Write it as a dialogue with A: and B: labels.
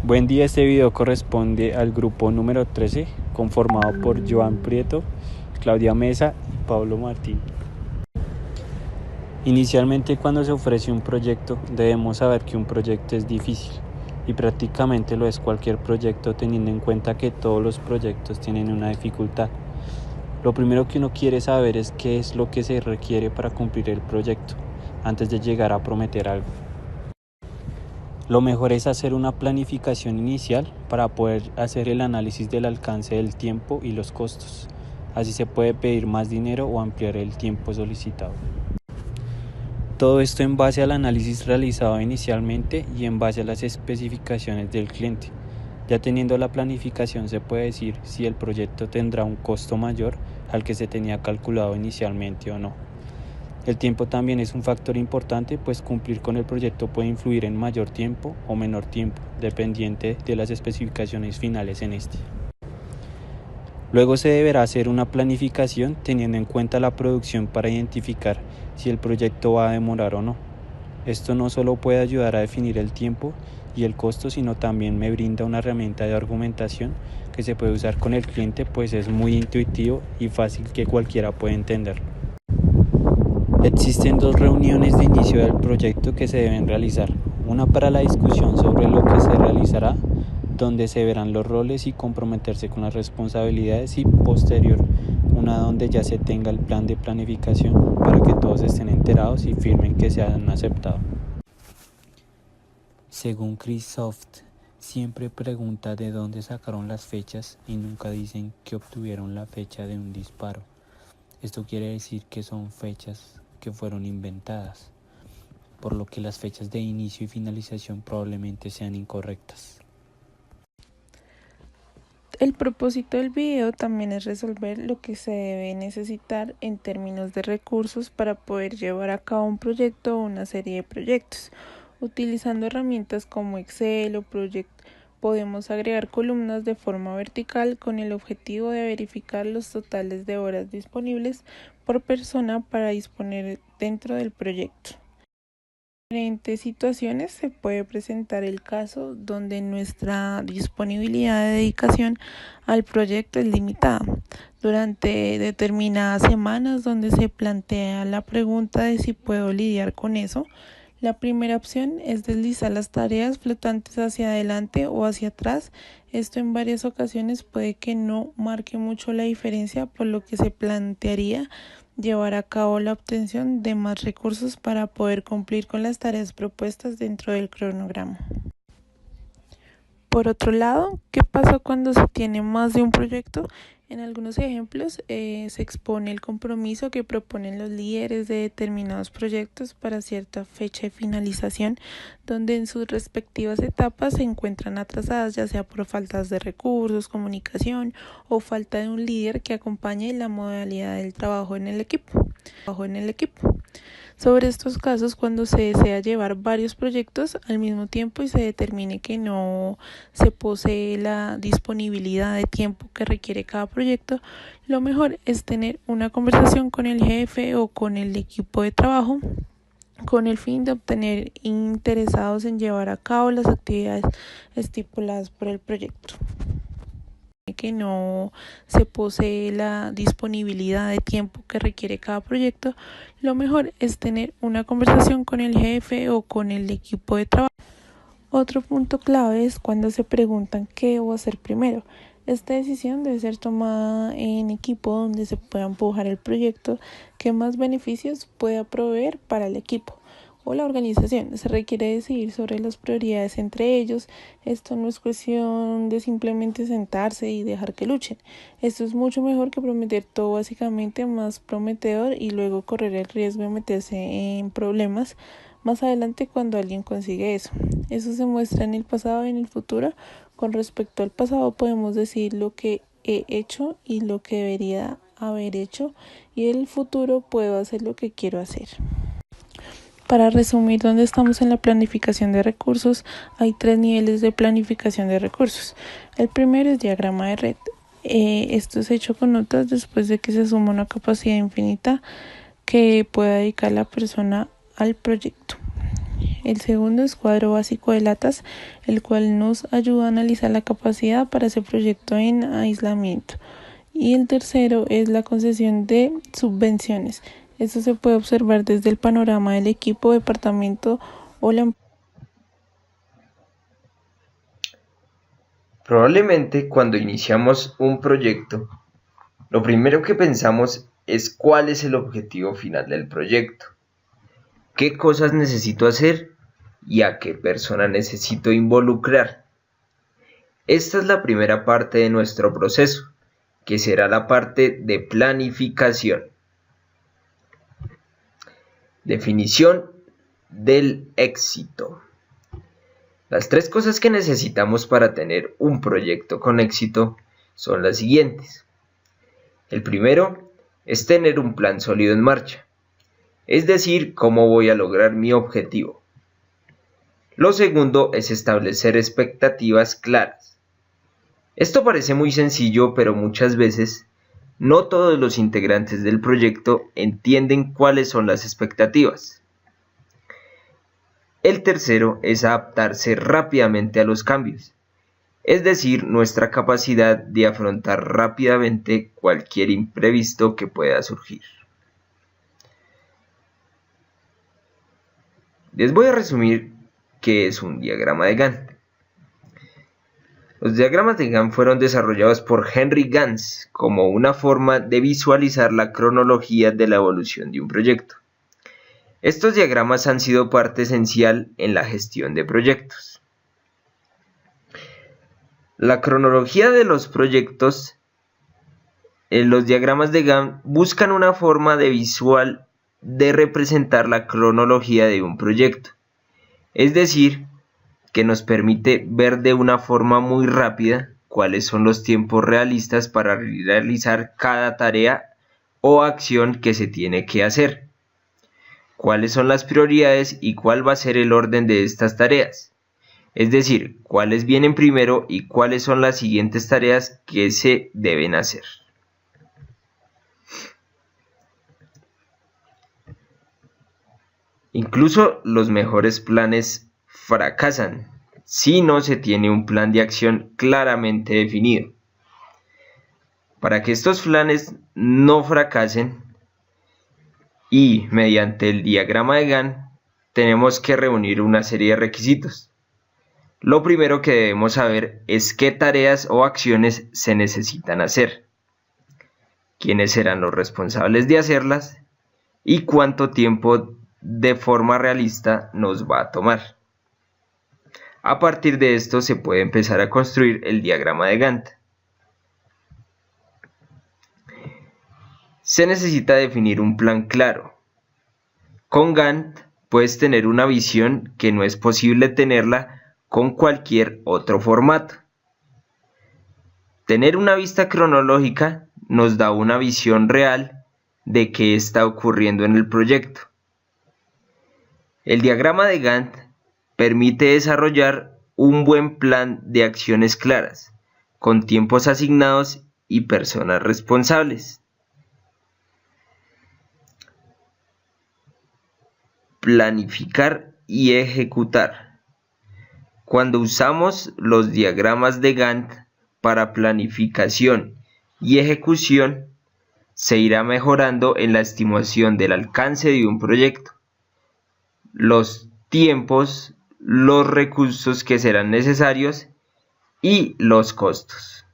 A: Buen día, este video corresponde al grupo número 13, conformado por Joan Prieto, Claudia Mesa y Pablo Martín. Inicialmente, cuando se ofrece un proyecto, debemos saber que un proyecto es difícil, y prácticamente lo es cualquier proyecto, teniendo en cuenta que todos los proyectos tienen una dificultad. Lo primero que uno quiere saber es qué es lo que se requiere para cumplir el proyecto, antes de llegar a prometer algo. Lo mejor es hacer una planificación inicial para poder hacer el análisis del alcance del tiempo y los costos. Así se puede pedir más dinero o ampliar el tiempo solicitado. Todo esto en base al análisis realizado inicialmente y en base a las especificaciones del cliente. Ya teniendo la planificación se puede decir si el proyecto tendrá un costo mayor al que se tenía calculado inicialmente o no. El tiempo también es un factor importante, pues cumplir con el proyecto puede influir en mayor tiempo o menor tiempo, dependiente de las especificaciones finales en este. Luego se deberá hacer una planificación teniendo en cuenta la producción para identificar si el proyecto va a demorar o no. Esto no solo puede ayudar a definir el tiempo y el costo, sino también me brinda una herramienta de argumentación que se puede usar con el cliente, pues es muy intuitivo y fácil que cualquiera pueda entenderlo. Existen dos reuniones de inicio del proyecto que se deben realizar, una para la discusión sobre lo que se realizará, donde se verán los roles y comprometerse con las responsabilidades, y posterior, una donde ya se tenga el plan de planificación para que todos estén enterados y firmen que se han aceptado. Según Chris Soft, siempre pregunta de dónde sacaron las fechas y nunca dicen que obtuvieron la fecha de un disparo. Esto quiere decir que son fechas que fueron inventadas, por lo que las fechas de inicio y finalización probablemente sean incorrectas.
B: El propósito del video también es resolver lo que se debe necesitar en términos de recursos para poder llevar a cabo un proyecto o una serie de proyectos. Utilizando herramientas como Excel o Project, podemos agregar columnas de forma vertical con el objetivo de verificar los totales de horas disponibles por persona para disponer dentro del proyecto. En diferentes situaciones se puede presentar el caso donde nuestra disponibilidad de dedicación al proyecto es limitada. Durante determinadas semanas donde se plantea la pregunta de si puedo lidiar con eso, la primera opción es deslizar las tareas flotantes hacia adelante o hacia atrás. Esto en varias ocasiones puede que no marque mucho la diferencia, por lo que se plantearía llevar a cabo la obtención de más recursos para poder cumplir con las tareas propuestas dentro del cronograma. Por otro lado, ¿qué pasa cuando se tiene más de un proyecto? En algunos ejemplos se expone el compromiso que proponen los líderes de determinados proyectos para cierta fecha de finalización, donde en sus respectivas etapas se encuentran atrasadas, ya sea por faltas de recursos, comunicación o falta de un líder que acompañe la modalidad del trabajo en el equipo. Sobre estos casos, cuando se desea llevar varios proyectos al mismo tiempo y se determine que no se posee la disponibilidad de tiempo que requiere cada proyecto, lo mejor es tener una conversación con el jefe o con el equipo de trabajo con el fin de obtener interesados en llevar a cabo las actividades estipuladas por el proyecto. Que no se posee la disponibilidad de tiempo que requiere cada proyecto, lo mejor es tener una conversación con el jefe o con el equipo de trabajo. Otro punto clave es cuando se preguntan qué debo hacer primero. Esta decisión debe ser tomada en equipo, donde se pueda empujar el proyecto que más beneficios pueda proveer para el equipo o la organización. Se requiere decidir sobre las prioridades entre ellos. Esto no es cuestión de simplemente sentarse y dejar que luchen. Esto es mucho mejor que prometer todo básicamente más prometedor y luego correr el riesgo de meterse en problemas más adelante cuando alguien consigue eso. Eso se muestra en el pasado y en el futuro. Con respecto al pasado podemos decir lo que he hecho y lo que debería haber hecho, y en el futuro puedo hacer lo que quiero hacer. Para resumir dónde estamos en la planificación de recursos, hay 3 niveles de planificación de recursos. El primero es diagrama de red. Esto es hecho con notas después de que se suma una capacidad infinita que pueda dedicar la persona al proyecto. El segundo es cuadro básico de latas, el cual nos ayuda a analizar la capacidad para ese proyecto en aislamiento. Y el tercero es la concesión de subvenciones. Esto se puede observar desde el panorama del equipo, departamento o la empresa.
C: Probablemente cuando iniciamos un proyecto, lo primero que pensamos es cuál es el objetivo final del proyecto, qué cosas necesito hacer y a qué persona necesito involucrar. Esta es la primera parte de nuestro proceso, que será la parte de planificación. Definición del éxito. Las 3 cosas que necesitamos para tener un proyecto con éxito son las siguientes. El primero es tener un plan sólido en marcha, es decir, cómo voy a lograr mi objetivo. Lo segundo es establecer expectativas claras. Esto parece muy sencillo, pero muchas veces no todos los integrantes del proyecto entienden cuáles son las expectativas. El tercero es adaptarse rápidamente a los cambios, es decir, nuestra capacidad de afrontar rápidamente cualquier imprevisto que pueda surgir. Les voy a resumir qué es un diagrama de Gantt. Los diagramas de Gantt fueron desarrollados por Henry Gans como una forma de visualizar la cronología de la evolución de un proyecto. Estos diagramas han sido parte esencial en la gestión de proyectos. La cronología de los proyectos, los diagramas de Gantt buscan una forma visual de representar la cronología de un proyecto, es decir, que nos permite ver de una forma muy rápida cuáles son los tiempos realistas para realizar cada tarea o acción que se tiene que hacer, cuáles son las prioridades y cuál va a ser el orden de estas tareas, es decir, cuáles vienen primero y cuáles son las siguientes tareas que se deben hacer. Incluso los mejores planes fracasan si no se tiene un plan de acción claramente definido. Para que estos planes no fracasen y mediante el diagrama de Gantt tenemos que reunir una serie de requisitos. Lo primero que debemos saber es qué tareas o acciones se necesitan hacer, quiénes serán los responsables de hacerlas y cuánto tiempo de forma realista nos va a tomar. A partir de esto se puede empezar a construir el diagrama de Gantt. Se necesita definir un plan claro. Con Gantt puedes tener una visión que no es posible tenerla con cualquier otro formato. Tener una vista cronológica nos da una visión real de qué está ocurriendo en el proyecto. El diagrama de Gantt permite desarrollar un buen plan de acciones claras, con tiempos asignados y personas responsables. Planificar y ejecutar. Cuando usamos los diagramas de Gantt para planificación y ejecución, se irá mejorando en la estimación del alcance de un proyecto, los tiempos, los recursos que serán necesarios y los costos.